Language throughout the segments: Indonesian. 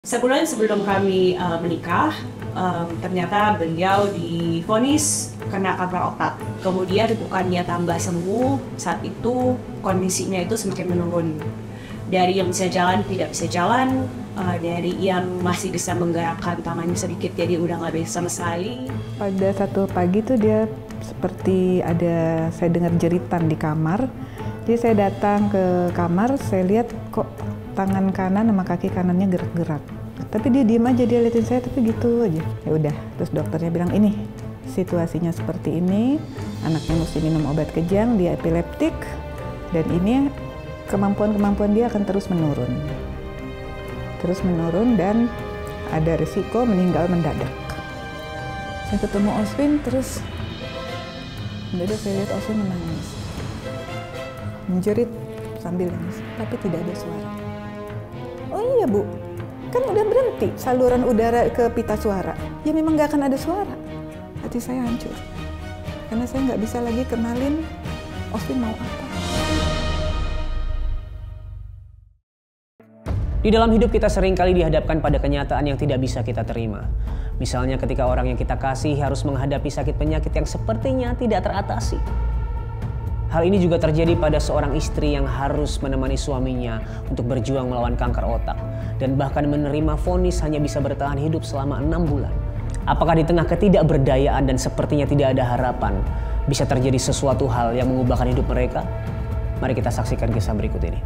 Sebulan sebelum kami menikah, ternyata beliau divonis kena kanker otak. Kemudian bukannya tambah sembuh, saat itu kondisinya itu semakin menurun. Dari yang bisa jalan tidak bisa jalan, dari yang masih bisa menggerakkan tangannya sedikit jadi udah nggak bisa sama sekali. Pada satu pagi tuh dia seperti saya dengar jeritan di kamar. Jadi saya datang ke kamar, saya lihat kok tangan kanan sama kaki kanannya gerak-gerak. Tapi dia diem aja, dia liatin saya tapi gitu aja. Ya udah, terus dokternya bilang ini situasinya seperti ini, anaknya mesti minum obat kejang, dia epileptik, dan ini kemampuan dia akan terus menurun. Terus menurun dan ada risiko meninggal mendadak. Saya ketemu Oswin, terus mendadak saya lihat Oswin menangis. Menjerit sambil nangis, tapi tidak ada suara. Oh iya Bu, kan udah berhenti saluran udara ke pita suara. Ya memang nggak akan ada suara. Hati saya hancur. Karena saya nggak bisa lagi kenalin Oswin mau apa. Di dalam hidup kita seringkali dihadapkan pada kenyataan yang tidak bisa kita terima. Misalnya ketika orang yang kita kasih harus menghadapi sakit penyakit yang sepertinya tidak teratasi. Hal ini juga terjadi pada seorang istri yang harus menemani suaminya untuk berjuang melawan kanker otak. Dan bahkan menerima vonis hanya bisa bertahan hidup selama 6 bulan. Apakah di tengah ketidakberdayaan dan sepertinya tidak ada harapan, bisa terjadi sesuatu hal yang mengubahkan hidup mereka? Mari kita saksikan kisah berikut ini.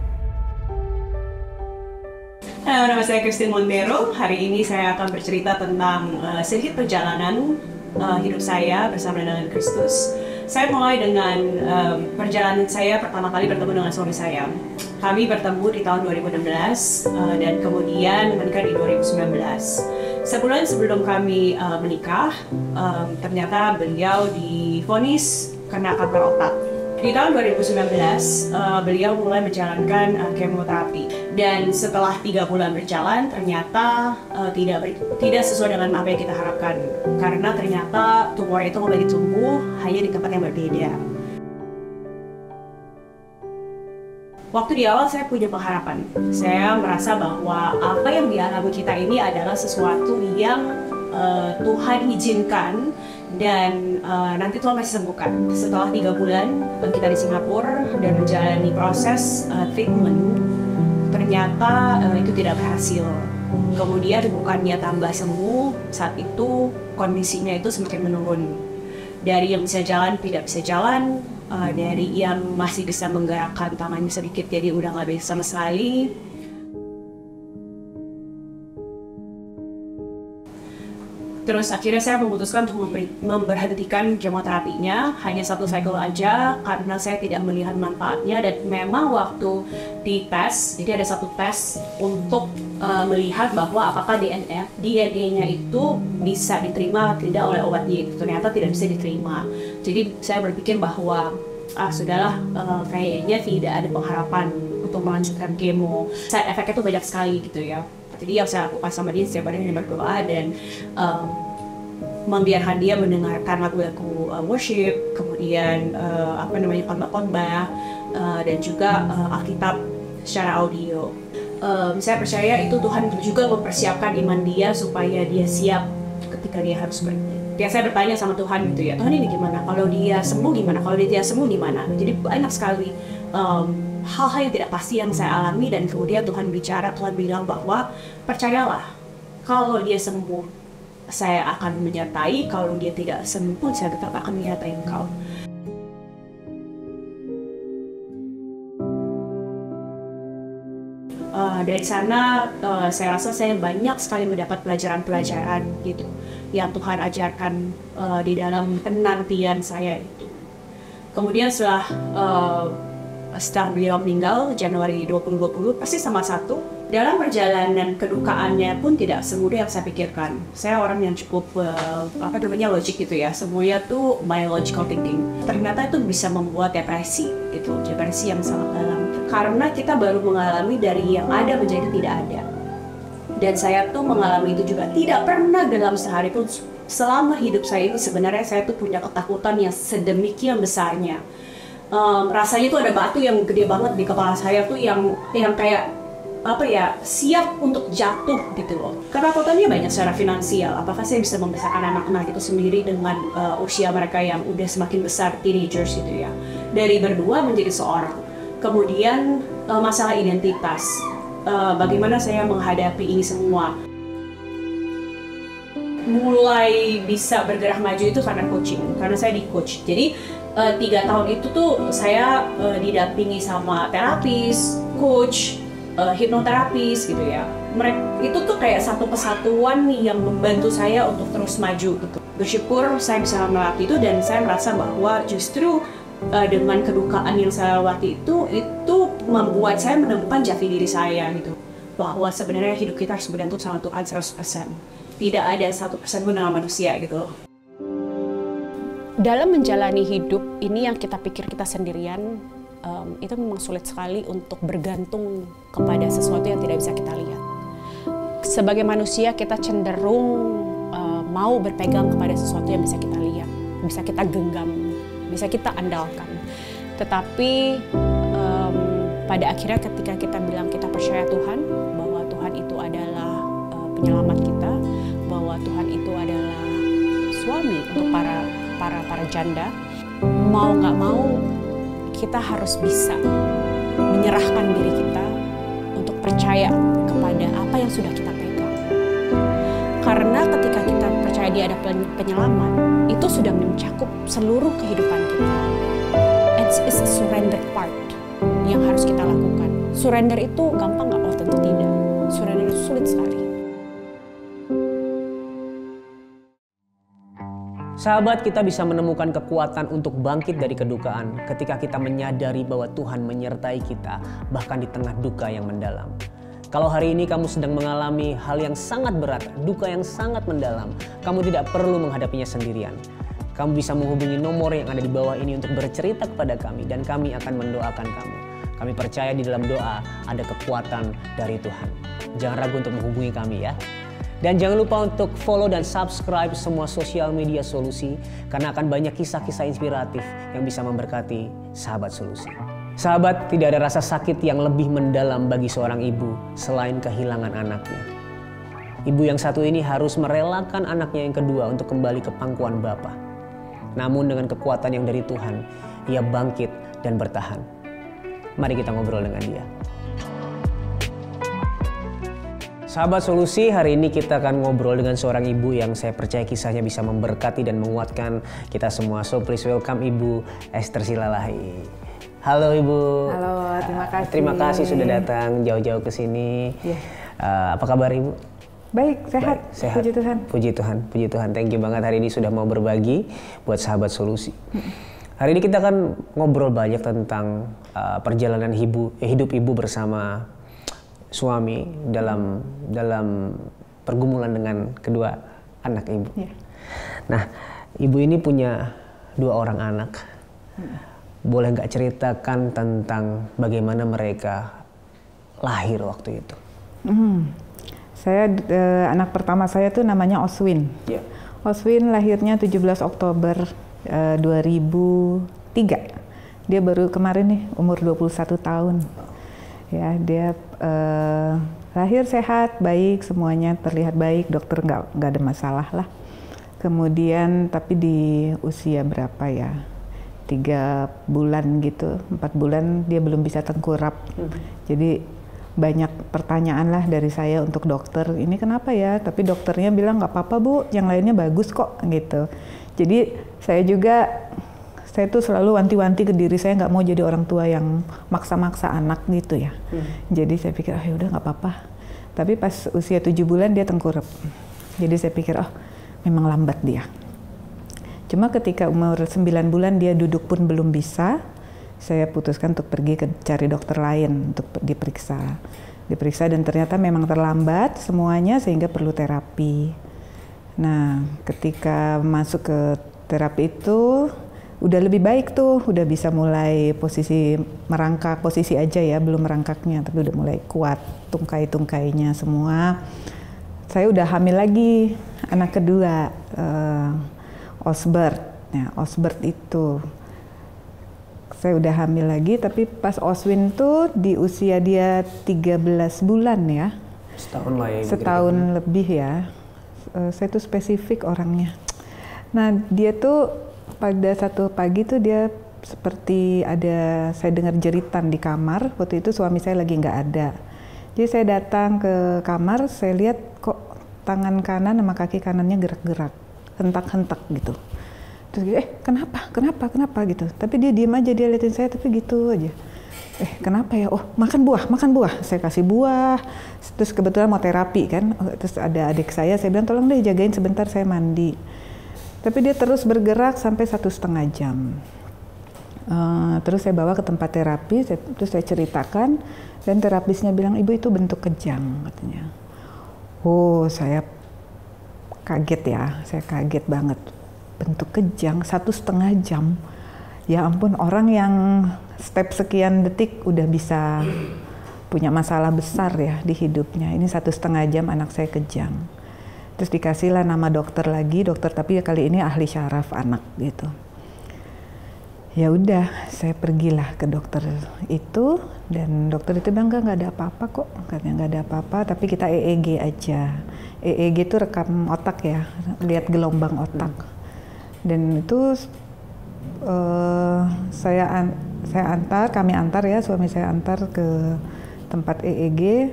Halo, nama saya Christine Montero. Hari ini saya akan bercerita tentang sedikit perjalanan hidup saya bersama dengan Kristus. Saya mulai dengan perjalanan saya pertama kali bertemu dengan suami saya. Kami bertemu di tahun 2016 dan kemudian menikah di 2019. Sebulan sebelum kami menikah, ternyata beliau divonis kena kanker otak. Di tahun 2019, beliau mulai menjalankan kemoterapi. Dan setelah 3 bulan berjalan, ternyata tidak sesuai dengan apa yang kita harapkan. Karena ternyata tumor itu kembali tumbuh hanya di tempat yang berbeda. Waktu di awal saya punya pengharapan. Saya merasa bahwa apa yang dialami kita ini adalah sesuatu yang Tuhan izinkan dan nanti Tuhan masih sembuhkan. Setelah 3 bulan kita di Singapura dan menjalani proses treatment, ternyata itu tidak berhasil. Kemudian bukannya tambah sembuh, saat itu kondisinya itu semakin menurun. Dari yang bisa jalan tidak bisa jalan, dari yang masih bisa menggerakkan tangannya sedikit jadi udah nggak bisa sama sekali. Terus akhirnya saya memutuskan untuk memberhentikan kemoterapinya, hanya 1 cycle aja karena saya tidak melihat manfaatnya. Dan memang waktu di tes, jadi ada 1 tes untuk melihat bahwa apakah DNA-nya itu bisa diterima atau tidak oleh obatnya. Ternyata tidak bisa diterima. Jadi saya berpikir bahwa sudahlah, kayaknya tidak ada pengharapan untuk melanjutkan kemo. Side effect-nya itu banyak sekali gitu ya. Jadi yang saya lakukan sama dia setiap hari hanya berdoa dan membiarkan dia mendengarkan lagu-lagu worship, kemudian khotbah-khotbah dan juga Alkitab secara audio. Saya percaya itu Tuhan juga mempersiapkan iman dia supaya dia siap ketika dia harus pergi. Ya, saya bertanya sama Tuhan gitu ya, Tuhan ini gimana? Kalau dia sembuh gimana? Kalau dia tidak sembuh gimana? Jadi banyak sekali hal-hal yang tidak pasti yang saya alami, dan kemudian Tuhan bilang bahwa percayalah, kalau dia sembuh saya akan menyertai, kalau dia tidak sembuh pun saya tetap akan menyertai engkau. Dari sana saya rasa saya banyak sekali mendapat pelajaran-pelajaran gitu yang Tuhan ajarkan di dalam penantian saya itu. Kemudian setelah beliau meninggal Januari 2020, pasti sama satu. Dalam perjalanan kedukaannya pun tidak semudah yang saya pikirkan. Saya orang yang cukup logik gitu ya. Semuanya tuh my logical thinking. Ternyata itu bisa membuat depresi yang sangat dalam. Karena kita baru mengalami dari yang ada menjadi tidak ada. Dan saya tuh mengalami itu juga. Tidak pernah dalam sehari pun selama hidup saya ini sebenarnya saya tuh punya ketakutan yang sedemikian besarnya. Rasanya tuh ada batu yang gede banget di kepala saya tuh yang kayak siap untuk jatuh gitu loh. Ketakutannya banyak secara finansial. Apakah saya bisa membesarkan anak-anak itu sendiri dengan usia mereka yang udah semakin besar, teenagers gitu ya. Dari berdua menjadi seorang. Kemudian masalah identitas. Bagaimana saya menghadapi ini semua. Mulai bisa bergerak maju itu karena coaching, karena saya di coach. Jadi 3 tahun itu tuh saya didampingi sama terapis, coach, hipnoterapis gitu ya. Mereka itu tuh kayak satu kesatuan yang membantu saya untuk terus maju gitu. Bersyukur saya bisa melewati itu dan saya merasa bahwa justru dengan kedukaan yang saya lewati itu membuat saya menemukan jati diri saya gitu. Bahwa sebenarnya hidup kita harus bergantung sama Tuhan 100%. Tidak ada 1% pun dengan manusia gitu. Dalam menjalani hidup ini yang kita pikir kita sendirian, itu memang sulit sekali untuk bergantung kepada sesuatu yang tidak bisa kita lihat. Sebagai manusia kita cenderung mau berpegang kepada sesuatu yang bisa kita lihat, bisa kita genggam, bisa kita andalkan. Tetapi pada akhirnya ketika kita bilang kita percaya Tuhan, bahwa Tuhan itu adalah penyelamat kita, bahwa Tuhan itu adalah suami untuk para janda, mau nggak mau kita harus bisa menyerahkan diri kita untuk percaya kepada apa yang sudah kita pegang. Karena ketika kita percaya dia ada penyelamat, itu sudah mencakup seluruh kehidupan kita. It's a surrender part yang harus kita lakukan. Surrender itu gampang nggak? Oh tentu tidak. Surrender itu sulit sekali. Sahabat, kita bisa menemukan kekuatan untuk bangkit dari kedukaan ketika kita menyadari bahwa Tuhan menyertai kita bahkan di tengah duka yang mendalam. Kalau hari ini kamu sedang mengalami hal yang sangat berat, duka yang sangat mendalam, kamu tidak perlu menghadapinya sendirian. Kamu bisa menghubungi nomor yang ada di bawah ini untuk bercerita kepada kami dan kami akan mendoakan kamu. Kami percaya di dalam doa ada kekuatan dari Tuhan. Jangan ragu untuk menghubungi kami ya. Dan jangan lupa untuk follow dan subscribe semua sosial media Solusi karena akan banyak kisah-kisah inspiratif yang bisa memberkati sahabat Solusi. Sahabat, tidak ada rasa sakit yang lebih mendalam bagi seorang ibu selain kehilangan anaknya. Ibu yang satu ini harus merelakan anaknya yang kedua untuk kembali ke pangkuan Bapa. Namun dengan kekuatan yang dari Tuhan, ia bangkit dan bertahan. Mari kita ngobrol dengan dia. Sahabat Solusi, hari ini kita akan ngobrol dengan seorang ibu yang saya percaya kisahnya bisa memberkati dan menguatkan kita semua. So please welcome Ibu Esther Silalahi. Halo Ibu. Halo, terima kasih. Terima kasih sudah datang jauh-jauh ke sini. Yeah. Apa kabar Ibu? Baik, sehat. Baik, sehat. Puji Tuhan. Puji Tuhan, puji Tuhan. Thank you banget hari ini sudah mau berbagi buat sahabat Solusi. Hari ini kita akan ngobrol banyak tentang perjalanan hidup ibu bersama suami dalam pergumulan dengan kedua anak ibu. Yeah. Nah, ibu ini punya 2 orang anak. Boleh nggak ceritakan tentang bagaimana mereka lahir waktu itu? Saya anak pertama saya tuh namanya Oswin. Yeah. Oswin lahirnya 17 Oktober 2003. Dia baru kemarin nih umur 21 tahun. Ya, dia lahir sehat, baik, semuanya terlihat baik, dokter nggak ada masalah lah. Kemudian tapi di usia berapa ya, 3 bulan gitu, 4 bulan dia belum bisa tengkurap. Jadi banyak pertanyaan lah dari saya untuk dokter, ini kenapa ya? Tapi dokternya bilang nggak apa-apa Bu, yang lainnya bagus kok gitu. Jadi saya tuh selalu wanti-wanti ke diri saya nggak mau jadi orang tua yang maksa-maksa anak gitu ya. Jadi saya pikir ya udah nggak apa-apa. Tapi pas usia 7 bulan dia tengkurap. Jadi saya pikir memang lambat dia. Cuma ketika umur 9 bulan dia duduk pun belum bisa, saya putuskan untuk pergi cari dokter lain untuk diperiksa dan ternyata memang terlambat semuanya sehingga perlu terapi. Nah, ketika masuk ke terapi itu udah lebih baik tuh, udah bisa mulai posisi merangkak, posisi aja ya, belum merangkaknya, tapi udah mulai kuat, tungkai-tungkainya semua. Saya udah hamil lagi, anak kedua, Osbert. Ya, Osbert itu saya udah hamil lagi, tapi pas Oswin tuh di usia dia 13 bulan ya. Setahun lah ya. Setahun lebih ya. Saya tuh spesifik orangnya. Nah dia tuh pada satu pagi tuh dia seperti ada, saya dengar jeritan di kamar. Waktu itu suami saya lagi nggak ada. Jadi saya datang ke kamar, saya lihat kok tangan kanan sama kaki kanannya gerak-gerak, hentak-hentak gitu. Terus kenapa gitu. Tapi dia diem aja, dia liatin saya tapi gitu aja. Kenapa ya? Oh makan buah. Saya kasih buah. Terus kebetulan mau terapi kan. Terus ada adik saya bilang tolong deh jagain sebentar saya mandi. Tapi dia terus bergerak sampai 1,5 jam. Terus saya bawa ke tempat terapi, terus saya ceritakan. Dan terapisnya bilang ibu itu bentuk kejang katanya. Oh saya kaget ya, saya kaget banget. Bentuk kejang 1,5 jam. Ya ampun, orang yang step sekian detik udah bisa punya masalah besar ya di hidupnya. Ini 1,5 jam anak saya kejang. Terus dikasihlah nama dokter lagi, dokter tapi ya kali ini ahli syaraf anak gitu. Ya udah, saya pergilah ke dokter itu dan dokter itu bilang nggak ada apa-apa kok, katanya nggak ada apa-apa, tapi kita EEG aja. EEG itu rekam otak ya, lihat gelombang otak. Dan itu kami antar ya, suami saya antar ke tempat EEG,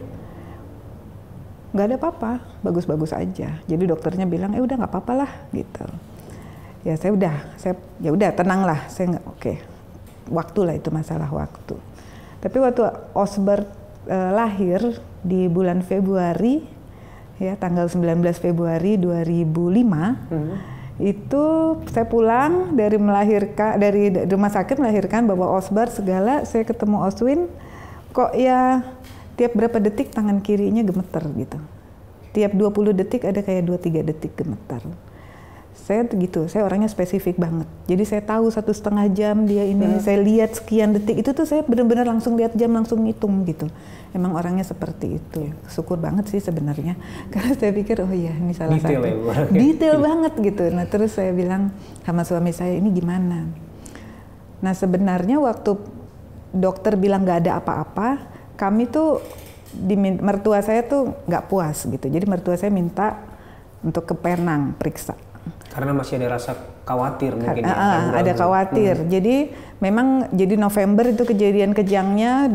nggak ada apa-apa, bagus-bagus aja. Jadi dokternya bilang, udah nggak apa-apa lah gitu. Ya saya udah tenang lah, saya nggak oke. Waktu lah itu masalah waktu. Tapi waktu Osbert lahir di bulan Februari, ya tanggal 19 Februari 2005. Itu saya pulang dari rumah sakit melahirkan, bawa Osbar segala, saya ketemu Oswin, kok ya tiap berapa detik tangan kirinya gemeter gitu. Tiap 20 detik ada kayak 2-3 detik gemeter. Saya gitu, saya orangnya spesifik banget. Jadi saya tahu 1,5 jam dia ini, saya lihat sekian detik, itu tuh saya benar-benar langsung lihat jam, langsung ngitung gitu. Emang orangnya seperti itu. Syukur banget sih sebenarnya. Karena saya pikir, oh iya ini salah satu. Detail banget gitu. Nah terus saya bilang sama suami saya, ini gimana? Nah sebenarnya waktu dokter bilang nggak ada apa-apa, kami tuh, mertua saya tuh nggak puas gitu. Jadi mertua saya minta untuk ke Penang periksa. Karena masih ada rasa khawatir mungkin ada khawatir. Jadi memang jadi November itu kejadian kejangnya,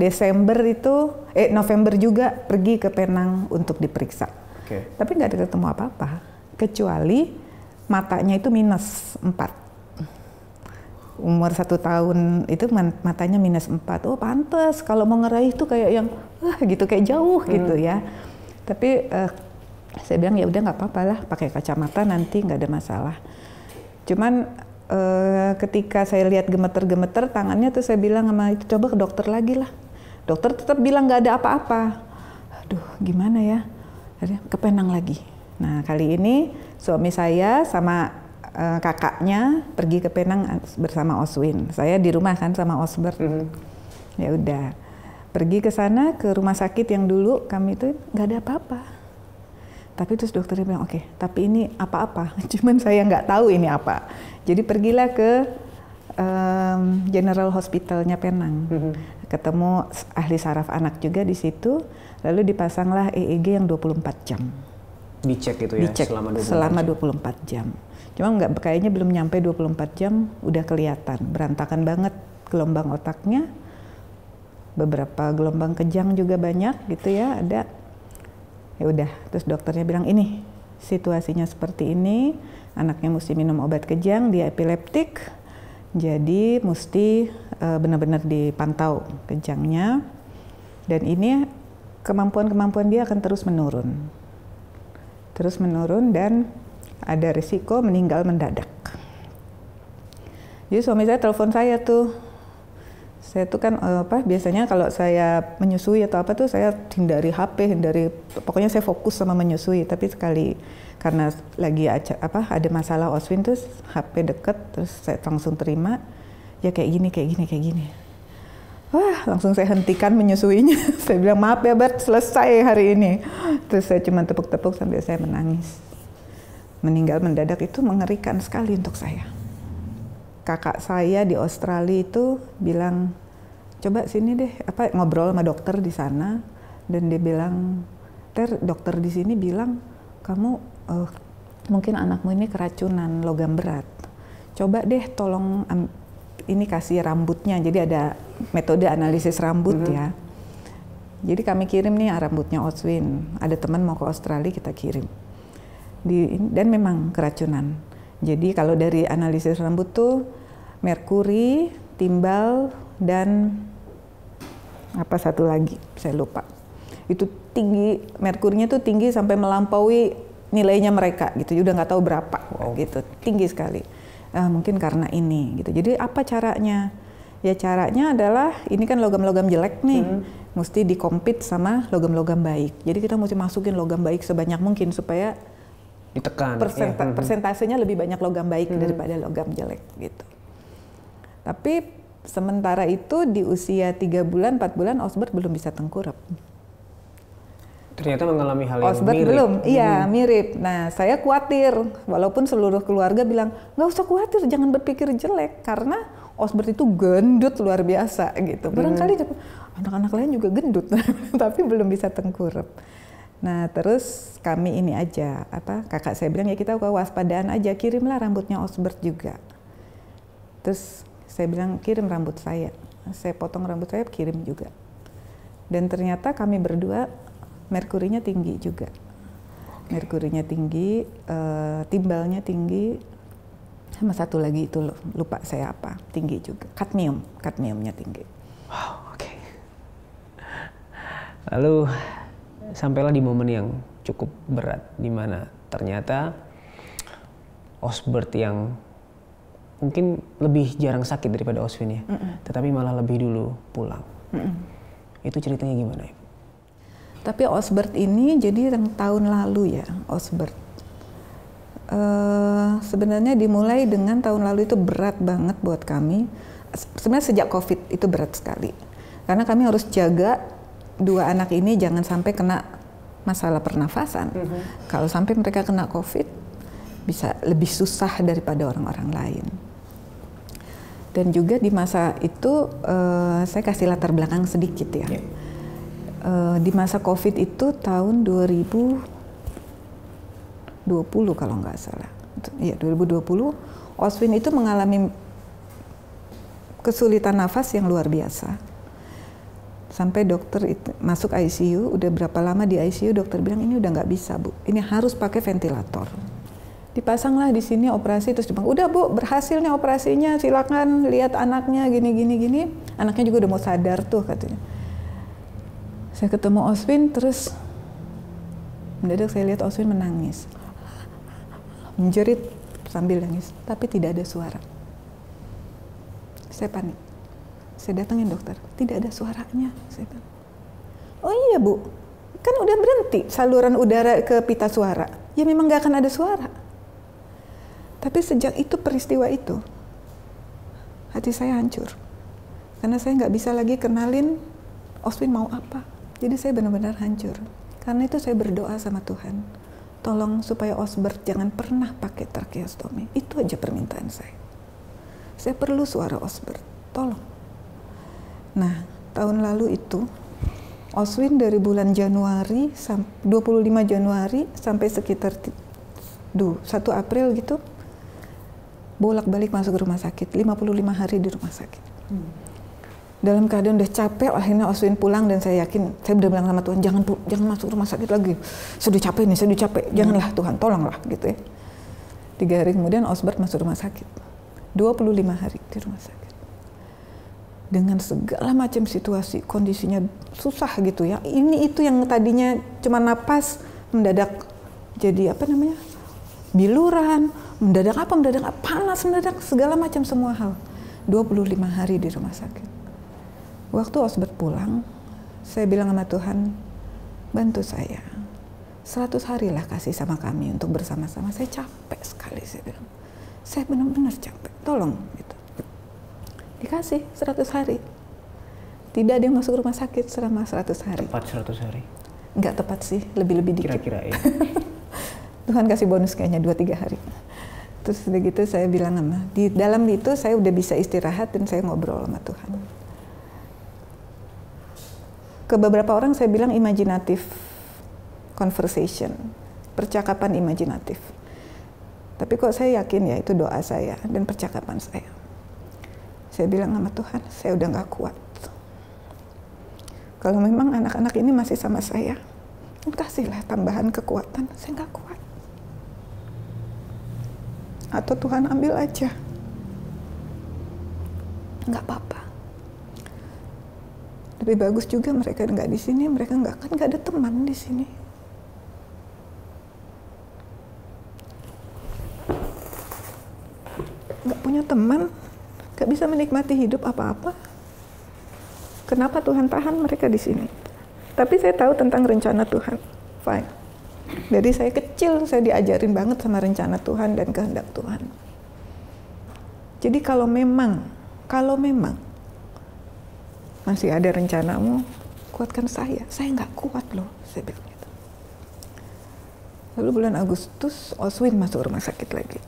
November juga pergi ke Penang untuk diperiksa. Tapi nggak ada ketemu apa-apa, kecuali matanya itu -4. Umur 1 tahun itu matanya -4. Oh pantas kalau mau ngeraih tuh kayak yang gitu, kayak jauh gitu ya. Tapi saya bilang ya udah nggak apa-apa lah, pakai kacamata nanti nggak ada masalah. Cuman ketika saya lihat gemeter-gemeter tangannya tuh saya bilang sama itu, coba ke dokter lagi lah. Dokter tetap bilang nggak ada apa-apa. Aduh gimana ya? Ke Penang lagi. Nah kali ini suami saya sama kakaknya pergi ke Penang bersama Oswin. Saya di rumah kan sama Osbert. Ya udah pergi ke sana, ke rumah sakit yang dulu kami itu nggak ada apa-apa. Tapi terus dokternya bilang, oke, tapi ini apa-apa. Cuman saya nggak tahu ini apa. Jadi pergilah ke General Hospitalnya Penang. Ketemu ahli saraf anak juga di situ. Lalu dipasanglah EEG yang 24 jam. Dicek itu ya? Dicek selama 24 jam. Cuma kayaknya belum nyampe 24 jam, udah kelihatan. Berantakan banget gelombang otaknya. Beberapa gelombang kejang juga banyak gitu ya, ada. Ya udah, terus dokternya bilang ini situasinya seperti ini, anaknya mesti minum obat kejang, dia epileptik, jadi mesti benar-benar dipantau kejangnya, dan ini kemampuan dia akan terus menurun dan ada risiko meninggal mendadak. Jadi suami saya telepon saya tuh. Saya tuh kan biasanya kalau saya menyusui atau apa tuh saya hindari HP, pokoknya saya fokus sama menyusui. Tapi sekali karena lagi ada masalah Oswin terus HP deket, terus saya langsung terima ya kayak gini. Wah langsung saya hentikan menyusuinya. Saya bilang maaf ya Bert, selesai hari ini. Terus saya cuma tepuk-tepuk sambil saya menangis. Meninggal mendadak itu mengerikan sekali untuk saya. kakak saya di Australia itu bilang, coba sini deh, ngobrol sama dokter di sana, dan dia bilang, dokter di sini bilang kamu mungkin anakmu ini keracunan logam berat. Coba deh tolong ini kasih rambutnya. Jadi ada metode analisis rambut ya. Jadi kami kirim nih rambutnya Oswin. Ada teman mau ke Australia, kita kirim. Dan memang keracunan. Jadi kalau dari analisis rambut tuh merkuri, timbal, dan apa satu lagi saya lupa. Itu tinggi, merkurinya tuh tinggi sampai melampaui nilainya mereka gitu. Udah nggak tahu berapa gitu, tinggi sekali. Mungkin karena ini gitu. Jadi apa caranya? Ya caranya adalah ini kan logam-logam jelek nih. Mesti dikompet sama logam-logam baik. Jadi kita mesti masukin logam baik sebanyak mungkin supaya ditekan. Persentasenya lebih banyak logam baik daripada logam jelek gitu. Tapi sementara itu di usia 3 bulan, 4 bulan Osbert belum bisa tengkurap. Ternyata mengalami hal yang Osbert mirip. belum, iya mirip. Nah saya khawatir, walaupun seluruh keluarga bilang nggak usah khawatir, jangan berpikir jelek karena Osbert itu gendut luar biasa gitu. Barangkali anak-anak lain juga gendut, tapi belum bisa tengkurap. Nah terus kami ini aja, kakak saya bilang ya kita kewaspadaan aja, kirimlah rambutnya Osbert juga. Terus saya bilang kirim rambut saya potong rambut saya, kirim juga. Dan ternyata kami berdua merkurinya tinggi juga. Merkurinya tinggi, timbalnya tinggi, sama satu lagi itu lupa saya apa, tinggi juga. Kadmiumnya tinggi. Wow, oke. Lalu sampailah di momen yang cukup berat, di mana ternyata Osbert yang mungkin lebih jarang sakit daripada Oswin ya, tetapi malah lebih dulu pulang. Itu ceritanya gimana ya? Tapi Osbert ini jadi tahun lalu ya, Osbert. Sebenarnya dimulai dengan tahun lalu itu berat banget buat kami. Sebenarnya sejak COVID itu berat sekali. Karena kami harus jaga 2 anak ini jangan sampai kena masalah pernafasan. Kalau sampai mereka kena COVID, bisa lebih susah daripada orang-orang lain. Dan juga di masa itu, saya kasih latar belakang sedikit ya. Di masa COVID itu tahun 2020 kalau nggak salah. Ya 2020, Oswin itu mengalami kesulitan nafas yang luar biasa. Sampai dokter itu masuk ICU, udah berapa lama di ICU, dokter bilang ini udah nggak bisa Bu, ini harus pakai ventilator. Dipasanglah di sini operasi, terus dibilang udah Bu berhasil nih operasinya, silakan lihat anaknya gini. Anaknya juga udah mau sadar tuh katanya. Saya ketemu Oswin, terus mendadak saya lihat Oswin menangis. Menjerit sambil nangis, tapi tidak ada suara. Saya panik. Saya datangin dokter, tidak ada suaranya. Saya bilang, oh iya Bu, kan udah berhenti saluran udara ke pita suara. Ya memang gak akan ada suara. Tapi sejak itu peristiwa itu, hati saya hancur. Karena saya nggak bisa lagi kenalin Oswin mau apa. Jadi saya benar-benar hancur. Karena itu saya berdoa sama Tuhan, tolong supaya Osbert jangan pernah pakai tracheostomy. Itu aja permintaan saya. Saya perlu suara Osbert, tolong. Nah, tahun lalu itu, Oswin dari bulan Januari, 25 Januari sampai sekitar 1 April gitu, bolak-balik masuk rumah sakit, 55 hari di rumah sakit. Dalam keadaan udah capek, akhirnya Oswin pulang dan saya yakin, saya udah bilang sama Tuhan, jangan masuk rumah sakit lagi. Sudah capek nih, janganlah Tuhan, tolonglah gitu ya. 3 hari kemudian Osbert masuk rumah sakit. 25 hari di rumah sakit. Dengan segala macam situasi, kondisinya susah gitu ya. Ini itu yang tadinya cuma napas, mendadak jadi biluran, mendadak panas, mendadak segala macam semua hal. 25 hari di rumah sakit. Waktu Osbert pulang, saya bilang sama Tuhan, bantu saya. 100 hari lah kasih sama kami untuk bersama-sama. Saya capek sekali, saya bilang. Saya benar-benar capek, tolong. Gitu. Dikasih 100 hari. Tidak ada yang masuk rumah sakit selama 100 hari. Tepat 100 hari? Enggak tepat sih, lebih-lebih dikit. Kira-kira ya. Tuhan kasih bonus kayaknya 2-3 hari. Terus udah gitu saya bilang di dalam itu saya udah bisa istirahat dan saya ngobrol sama Tuhan. Ke beberapa orang saya bilang imaginatif conversation, percakapan imajinatif. Tapi kok saya yakin ya itu doa saya dan percakapan saya. Saya bilang sama Tuhan, saya udah gak kuat. Kalau memang anak-anak ini masih sama saya, kasihlah tambahan kekuatan, saya gak kuat. Atau Tuhan ambil aja, nggak apa-apa. Lebih bagus juga mereka nggak di sini, mereka nggak ada teman di sini. Nggak punya teman, nggak bisa menikmati hidup apa-apa. Kenapa Tuhan tahan mereka di sini? Tapi saya tahu tentang rencana Tuhan, fine. Dari saya kecil, saya diajarin banget sama rencana Tuhan dan kehendak Tuhan. Jadi kalau memang masih ada rencanamu, kuatkan saya nggak kuat loh, saya bilang gitu. Lalu bulan Agustus, Oswin masuk rumah sakit lagi.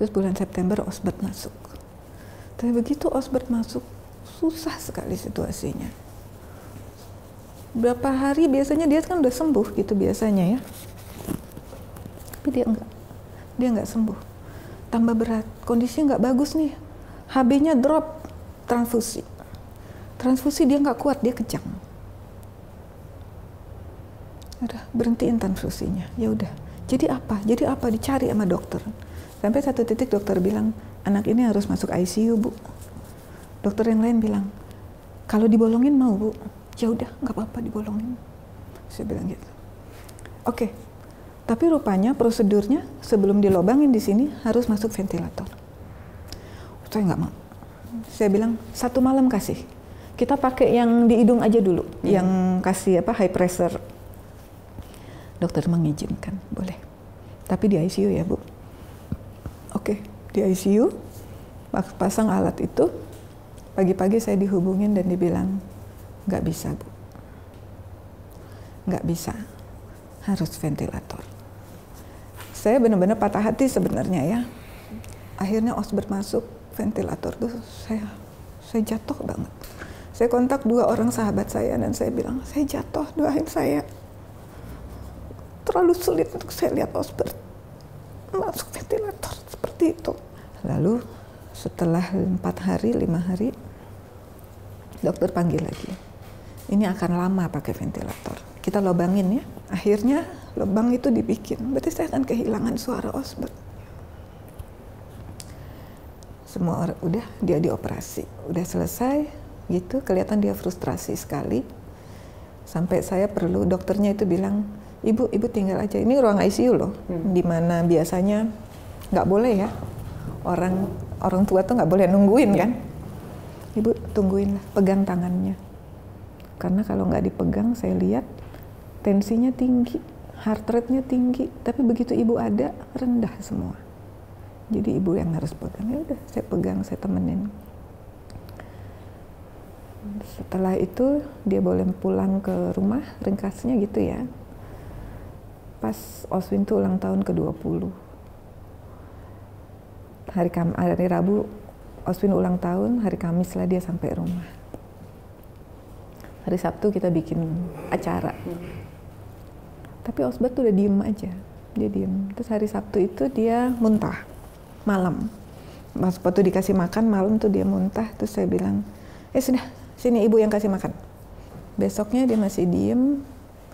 Terus bulan September, Osbert masuk. Tapi begitu Osbert masuk, susah sekali situasinya. Berapa hari biasanya dia kan udah sembuh gitu biasanya ya. Tapi dia nggak sembuh. Tambah berat, kondisinya nggak bagus nih. HB-nya drop, transfusi dia nggak kuat, dia kejang. Udah berhentiin transfusinya, ya udah. Jadi apa? Dicari sama dokter. Sampai satu titik dokter bilang, anak ini harus masuk ICU bu. Dokter yang lain bilang, kalau dibolongin mau bu. Ya udah, nggak apa-apa dibolongin. Saya bilang gitu. Oke, tapi rupanya prosedurnya sebelum dilobangin di sini harus masuk ventilator. Saya nggak mau. Saya bilang 1 malam kasih. Kita pakai yang di hidung aja dulu, yang kasih high pressure. Dokter mengizinkan, boleh. Tapi di ICU ya bu. Oke, di ICU pasang alat itu. Pagi-pagi saya dihubungin dan dibilang, nggak bisa bu, nggak bisa, harus ventilator. Saya benar-benar patah hati sebenarnya ya. Akhirnya Osbert masuk ventilator tuh, saya jatuh banget. Saya kontak 2 orang sahabat saya dan saya bilang, saya jatuh, doain saya. Terlalu sulit untuk saya lihat Osbert masuk ventilator seperti itu. Lalu setelah 4 hari, 5 hari, dokter panggil lagi. Ini akan lama pakai ventilator. Kita lobangin ya. Akhirnya lubang itu dibikin. Berarti saya akan kehilangan suara Osbert. Semua orang udah, dia dioperasi. Udah selesai gitu. Kelihatan dia frustrasi sekali. Sampai saya perlu, dokternya itu bilang, ibu tinggal aja. Ini ruang ICU loh. Dimana biasanya nggak boleh ya. Orang tua tuh nggak boleh nungguin kan. Ibu tungguin lah, pegang tangannya. Karena kalau nggak dipegang, saya lihat tensinya tinggi, heart rate-nya tinggi. Tapi begitu ibu ada, rendah semua. Jadi ibu yang harus pegang. Ya udah, saya pegang, saya temenin. Setelah itu dia boleh pulang ke rumah, ringkasnya gitu ya. Pas Oswin tuh ulang tahun ke-20. Hari Rabu Oswin ulang tahun, hari Kamis lah dia sampai rumah. Hari Sabtu kita bikin acara. Tapi Osbert tuh udah diem aja. Dia diem. Terus hari Sabtu itu dia muntah. Malam. Pas waktu dikasih makan, malam tuh dia muntah. Terus saya bilang, sudah, sini ibu yang kasih makan. Besoknya dia masih diem.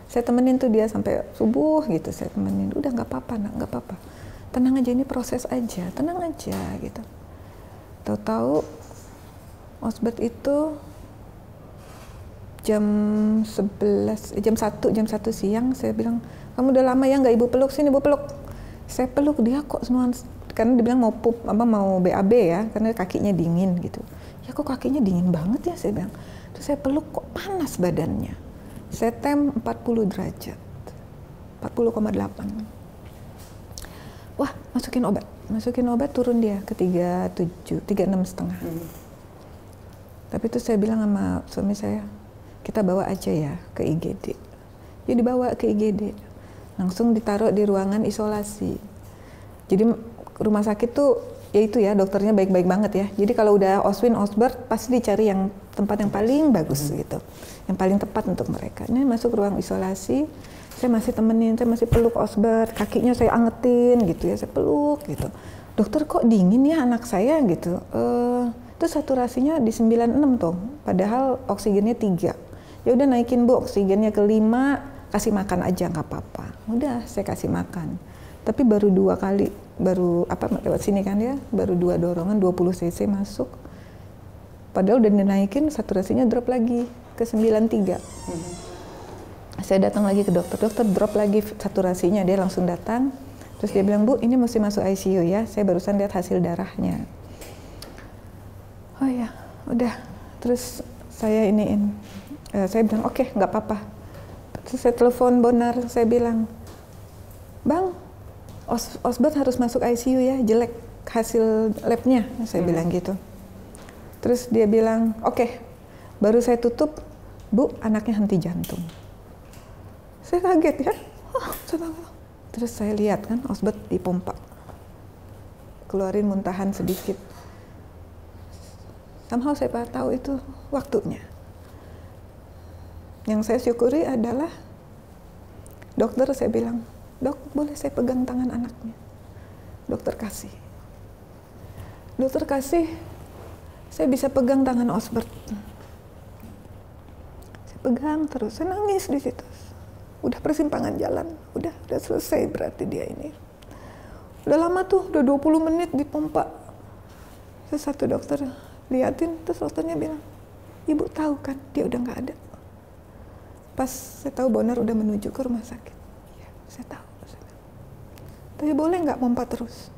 Saya temenin tuh dia sampai subuh gitu. Saya temenin. Udah nggak apa-apa nak, nggak apa-apa. Tenang aja, ini proses aja. Tenang aja gitu. Tahu-tahu Osbert itu jam 1 siang saya bilang, kamu udah lama ya nggak ibu peluk, sini ibu peluk. Saya peluk dia kok semua, karena dia bilang mau mau BAB ya, karena kakinya dingin gitu. Ya kok kakinya dingin banget ya, saya bilang. Terus saya peluk kok panas badannya. Saya tem 40 derajat, 40,8. Wah, masukin obat turun dia ke 36,5. Tapi itu saya bilang sama suami saya, kita bawa aja ya ke IGD. Jadi dibawa ke IGD, langsung ditaruh di ruangan isolasi. Jadi rumah sakit tuh ya itu ya, dokternya baik-baik banget ya. Jadi kalau udah Oswin, Osbert pasti dicari yang tempat yang paling bagus gitu, yang paling tepat untuk mereka. Ini masuk ruang isolasi, saya masih temenin, saya masih peluk Osbert, kakinya saya angetin gitu ya, saya peluk gitu. Dokter kok dingin ya anak saya gitu. Itu saturasinya di 96 tuh, padahal oksigennya 3. Ya udah naikin Bu, oksigennya ke 5, kasih makan aja nggak apa-apa. Udah saya kasih makan. Tapi baru 2 kali, baru lewat sini kan ya, baru 2 dorongan 20 cc masuk. Padahal udah dinaikin, saturasinya drop lagi ke 93. Saya datang lagi ke dokter drop lagi saturasinya, dia langsung datang. Terus dia bilang, Bu ini mesti masuk ICU ya, saya barusan lihat hasil darahnya. Oh ya, udah. Terus saya saya bilang oke, nggak apa-apa. Terus saya telepon Bonar, saya bilang, Bang, Osbert harus masuk ICU ya, jelek hasil labnya, saya bilang gitu. Terus dia bilang, oke. Baru saya tutup, Bu, anaknya henti jantung. Saya kaget ya, terus saya lihat kan Osbert dipompa, keluarin muntahan sedikit. Somehow saya tahu itu waktunya. Yang saya syukuri adalah dokter, saya bilang, Dok, boleh saya pegang tangan anaknya? Dokter kasih, saya bisa pegang tangan Osbert. Saya pegang terus, saya nangis di situ. Udah persimpangan jalan, udah selesai berarti dia ini. Udah lama tuh, udah 20 menit dipompa. Terus satu dokter liatin, terus dokternya bilang, Ibu tahu kan dia udah nggak ada. Pas saya tahu Bonar udah menuju ke rumah sakit. Ya, saya tahu. Tapi boleh nggak pompa terus?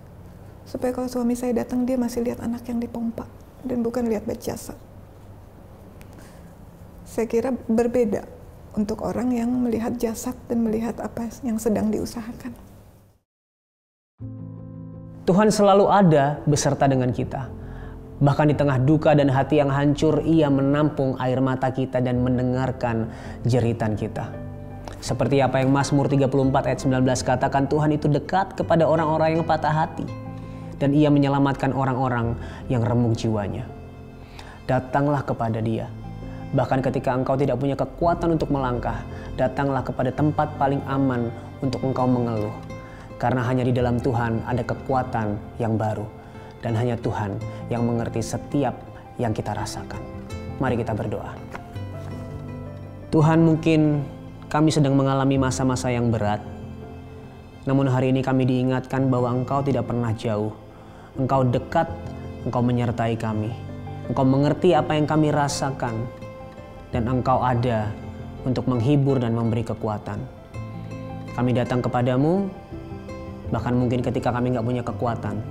Supaya kalau suami saya datang dia masih lihat anak yang dipompa dan bukan lihat bed jasad. Saya kira berbeda untuk orang yang melihat jasad dan melihat apa yang sedang diusahakan. Tuhan selalu ada beserta dengan kita. Bahkan di tengah duka dan hati yang hancur, Ia menampung air mata kita dan mendengarkan jeritan kita. Seperti apa yang Mazmur 34 ayat 19 katakan, Tuhan itu dekat kepada orang-orang yang patah hati. Dan Ia menyelamatkan orang-orang yang remuk jiwanya. Datanglah kepada Dia. Bahkan ketika engkau tidak punya kekuatan untuk melangkah, datanglah kepada tempat paling aman untuk engkau mengeluh. Karena hanya di dalam Tuhan ada kekuatan yang baru. Dan hanya Tuhan yang mengerti setiap yang kita rasakan. Mari kita berdoa. Tuhan, mungkin kami sedang mengalami masa-masa yang berat. Namun hari ini kami diingatkan bahwa Engkau tidak pernah jauh. Engkau dekat, Engkau menyertai kami. Engkau mengerti apa yang kami rasakan. Dan Engkau ada untuk menghibur dan memberi kekuatan. Kami datang kepadamu, bahkan mungkin ketika kami nggak punya kekuatan.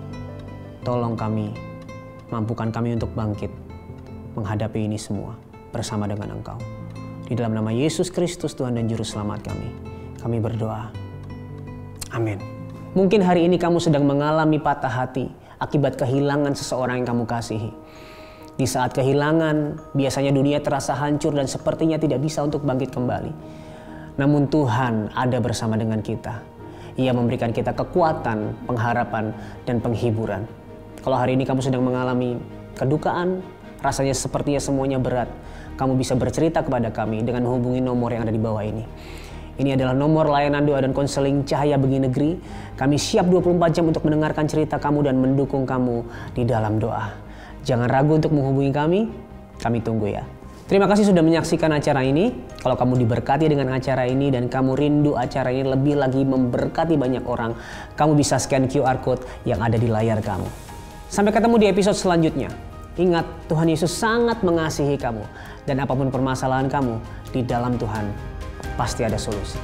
Tolong kami, mampukan kami untuk bangkit, menghadapi ini semua bersama dengan Engkau. Di dalam nama Yesus Kristus Tuhan dan Juru Selamat kami berdoa. Amin. Mungkin hari ini kamu sedang mengalami patah hati akibat kehilangan seseorang yang kamu kasihi. Di saat kehilangan, biasanya dunia terasa hancur dan sepertinya tidak bisa untuk bangkit kembali. Namun Tuhan ada bersama dengan kita. Ia memberikan kita kekuatan, pengharapan, dan penghiburan. Kalau hari ini kamu sedang mengalami kedukaan, rasanya sepertinya semuanya berat, kamu bisa bercerita kepada kami dengan menghubungi nomor yang ada di bawah ini. Ini adalah nomor layanan doa dan konseling Cahaya Bagi Negeri. Kami siap 24 jam untuk mendengarkan cerita kamu dan mendukung kamu di dalam doa. Jangan ragu untuk menghubungi kami tunggu ya. Terima kasih sudah menyaksikan acara ini. Kalau kamu diberkati dengan acara ini dan kamu rindu acara ini lebih lagi memberkati banyak orang, kamu bisa scan QR Code yang ada di layar kamu. Sampai ketemu di episode selanjutnya. Ingat, Tuhan Yesus sangat mengasihi kamu. Dan apapun permasalahan kamu, di dalam Tuhan pasti ada solusi.